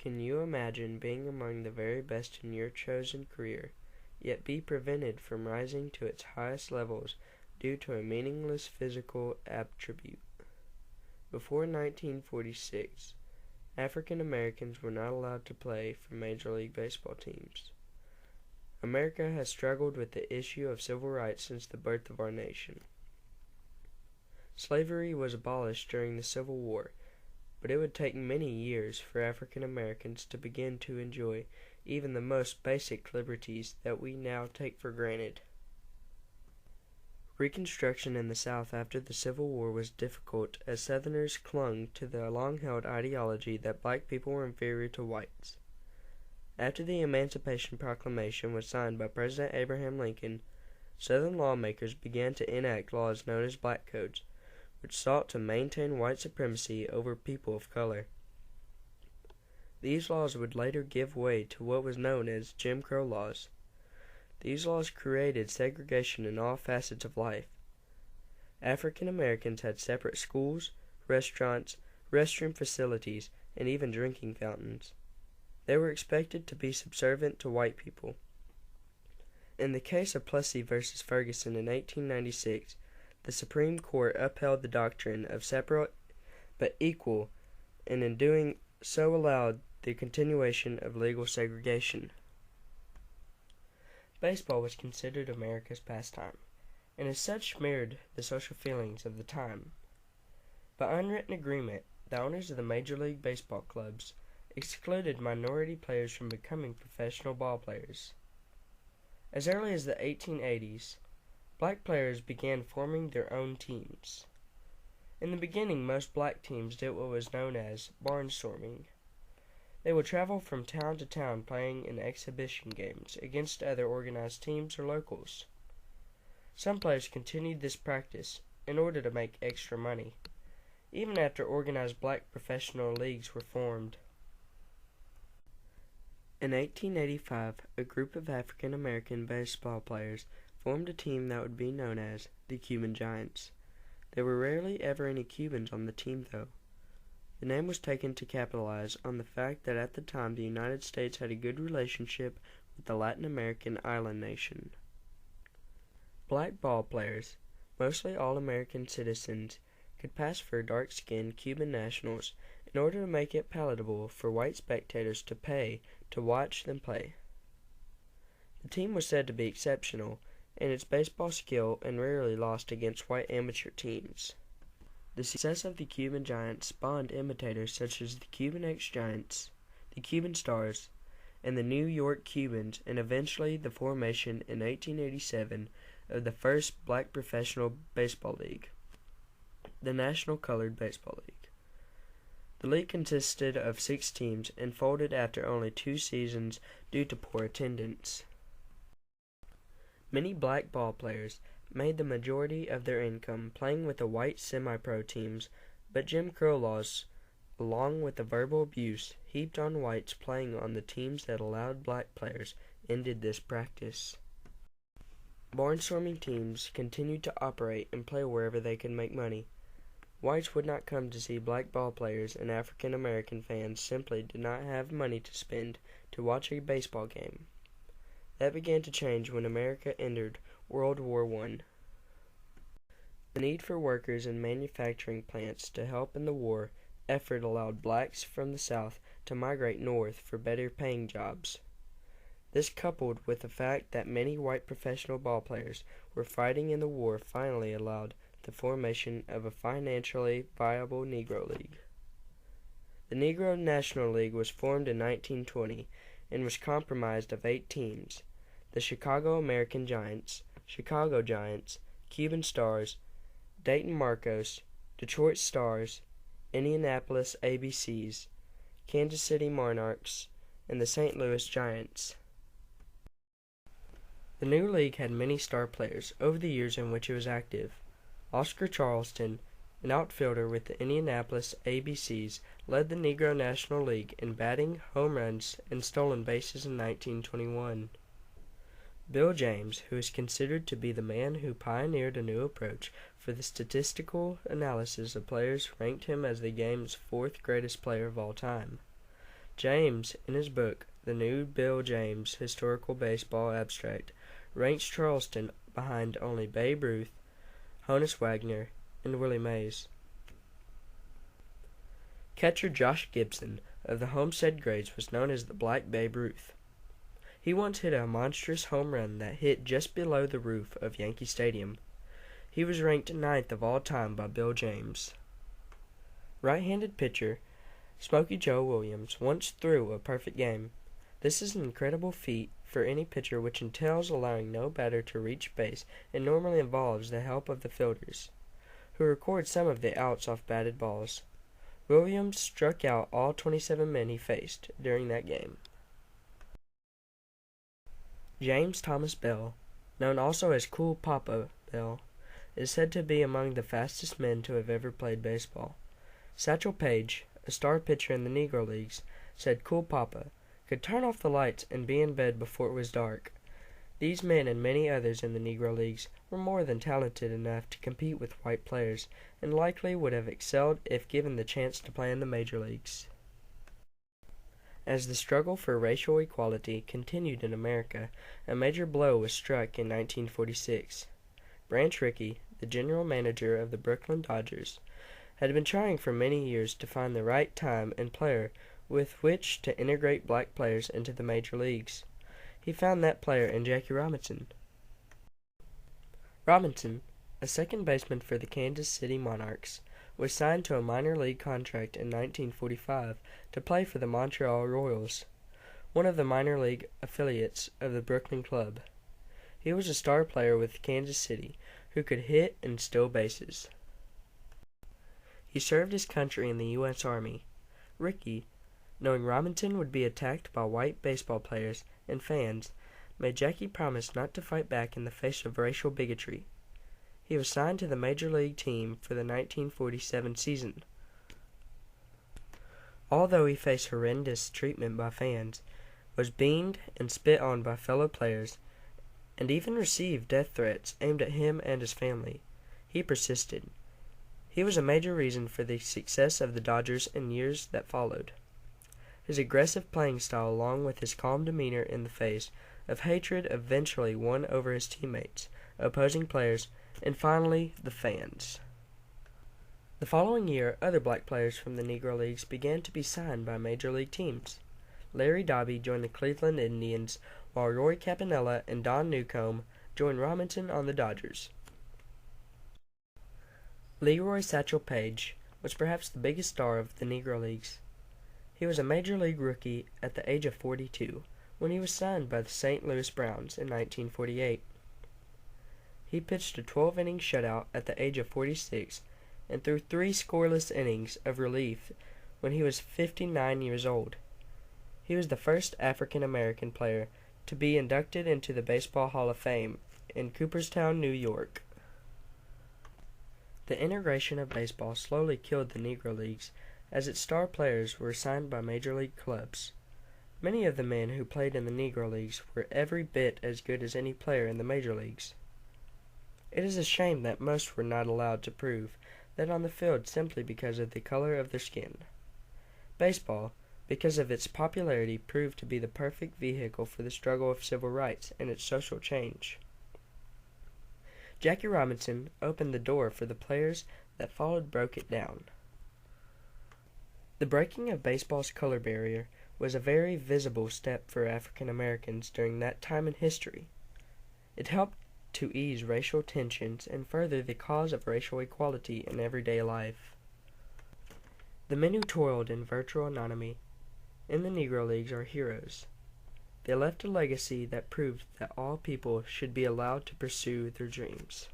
Can you imagine being among the very best in your chosen career, yet be prevented from rising to its highest levels due to a meaningless physical attribute? Before 1946, African Americans were not allowed to play for Major League Baseball teams. America has struggled with the issue of civil rights since the birth of our nation. Slavery was abolished during the Civil War, but it would take many years for African Americans to begin to enjoy even the most basic liberties that we now take for granted. Reconstruction in the South after the Civil War was difficult as Southerners clung to the long-held ideology that black people were inferior to whites. After the Emancipation Proclamation was signed by President Abraham Lincoln, Southern lawmakers began to enact laws known as black codes, which sought to maintain white supremacy over people of color. These laws would later give way to what was known as Jim Crow laws. These laws created segregation in all facets of life. African Americans had separate schools, restaurants, restroom facilities, and even drinking fountains. They were expected to be subservient to white people. In the case of Plessy v. Ferguson in 1896, the Supreme Court upheld the doctrine of separate but equal, and in doing so allowed the continuation of legal segregation. Baseball was considered America's pastime, and as such mirrored the social feelings of the time. By unwritten agreement, the owners of the Major League Baseball clubs excluded minority players from becoming professional ball players. As early as the 1880s, black players began forming their own teams. In the beginning, most black teams did what was known as barnstorming. They would travel from town to town playing in exhibition games against other organized teams or locals. Some players continued this practice in order to make extra money, even after organized black professional leagues were formed. In 1885, a group of African American baseball players formed a team that would be known as the Cuban Giants. There were rarely ever any Cubans on the team, though. The name was taken to capitalize on the fact that at the time the United States had a good relationship with the Latin American island nation. Black ball players, mostly all-American citizens, could pass for dark-skinned Cuban nationals in order to make it palatable for white spectators to pay to watch them play. The team was said to be exceptional in its baseball skill and rarely lost against white amateur teams. The success of the Cuban Giants spawned imitators such as the Cuban X-Giants, the Cuban Stars, and the New York Cubans, and eventually the formation in 1887 of the first black professional baseball league, the National Colored Baseball League. The league consisted of 6 teams and folded after only 2 seasons due to poor attendance. Many black ball players made the majority of their income playing with the white semi-pro teams, but Jim Crow laws, along with the verbal abuse heaped on whites playing on the teams that allowed black players, ended this practice. Barnstorming teams continued to operate and play wherever they could make money. Whites would not come to see black ball players, and African American fans simply did not have money to spend to watch a baseball game. That began to change when America entered World War I. The need for workers in manufacturing plants to help in the war effort allowed blacks from the South to migrate north for better-paying jobs. This, coupled with the fact that many white professional ball players were fighting in the war, finally allowed the formation of a financially viable Negro League. The Negro National League was formed in 1920 and was comprised of 8 teams: the Chicago American Giants, Chicago Giants, Cuban Stars, Dayton Marcos, Detroit Stars, Indianapolis ABCs, Kansas City Monarchs, and the St. Louis Giants. The new league had many star players over the years in which it was active. Oscar Charleston, an outfielder with the Indianapolis ABCs, led the Negro National League in batting, home runs, and stolen bases in 1921. Bill James, who is considered to be the man who pioneered a new approach for the statistical analysis of players, ranked him as the game's 4th greatest player of all time. James, in his book, The New Bill James Historical Baseball Abstract, ranks Charleston behind only Babe Ruth, Honus Wagner, and Willie Mays. Catcher Josh Gibson of the Homestead Grades was known as the Black Babe Ruth. He once hit a monstrous home run that hit just below the roof of Yankee Stadium. He was ranked 9th of all time by Bill James. Right-handed pitcher Smokey Joe Williams once threw a perfect game. This is an incredible feat for any pitcher, which entails allowing no batter to reach base and normally involves the help of the fielders, who record some of the outs off batted balls. Williams struck out all 27 men he faced during that game. James Thomas Bell, known also as Cool Papa Bell, is said to be among the fastest men to have ever played baseball. Satchel Paige, a star pitcher in the Negro Leagues, said Cool Papa could turn off the lights and be in bed before it was dark. These men and many others in the Negro Leagues were more than talented enough to compete with white players, and likely would have excelled if given the chance to play in the major leagues. As the struggle for racial equality continued in America, a major blow was struck in 1946. Branch Rickey, the general manager of the Brooklyn Dodgers, had been trying for many years to find the right time and player with which to integrate black players into the major leagues. He found that player in Jackie Robinson. Robinson, a second baseman for the Kansas City Monarchs, was signed to a minor league contract in 1945 to play for the Montreal Royals, one of the minor league affiliates of the Brooklyn club. He was a star player with Kansas City who could hit and steal bases. He served his country in the U.S. Army. Rickey, knowing Robinson would be attacked by white baseball players and fans, made Jackie promise not to fight back in the face of racial bigotry. He was signed to the Major League team for the 1947 season. Although he faced horrendous treatment by fans, was beamed and spit on by fellow players, and even received death threats aimed at him and his family, he persisted. He was a major reason for the success of the Dodgers in years that followed. His aggressive playing style, along with his calm demeanor in the face of hatred, eventually won over his teammates, opposing players, and finally the fans. The following year, other black players from the Negro Leagues began to be signed by major league teams. Larry Doby joined the Cleveland Indians, while Roy Campanella and Don Newcomb joined Robinson on the Dodgers. Leroy Satchel Paige was perhaps the biggest star of the Negro Leagues. He was a major league rookie at the age of 42 when he was signed by the St. Louis Browns in 1948. He pitched a 12-inning shutout at the age of 46 and threw 3 scoreless innings of relief when he was 59 years old. He was the first African-American player to be inducted into the Baseball Hall of Fame in Cooperstown, New York. The integration of baseball slowly killed the Negro Leagues, as its star players were signed by major league clubs. Many of the men who played in the Negro Leagues were every bit as good as any player in the major leagues. It is a shame that most were not allowed to prove that on the field simply because of the color of their skin. Baseball, because of its popularity, proved to be the perfect vehicle for the struggle of civil rights and its social change. Jackie Robinson opened the door for the players that followed broke it down. The breaking of baseball's color barrier was a very visible step for African Americans during that time in history. It helped to ease racial tensions and further the cause of racial equality in everyday life. The men who toiled in virtual anonymity in the Negro Leagues are heroes. They left a legacy that proved that all people should be allowed to pursue their dreams.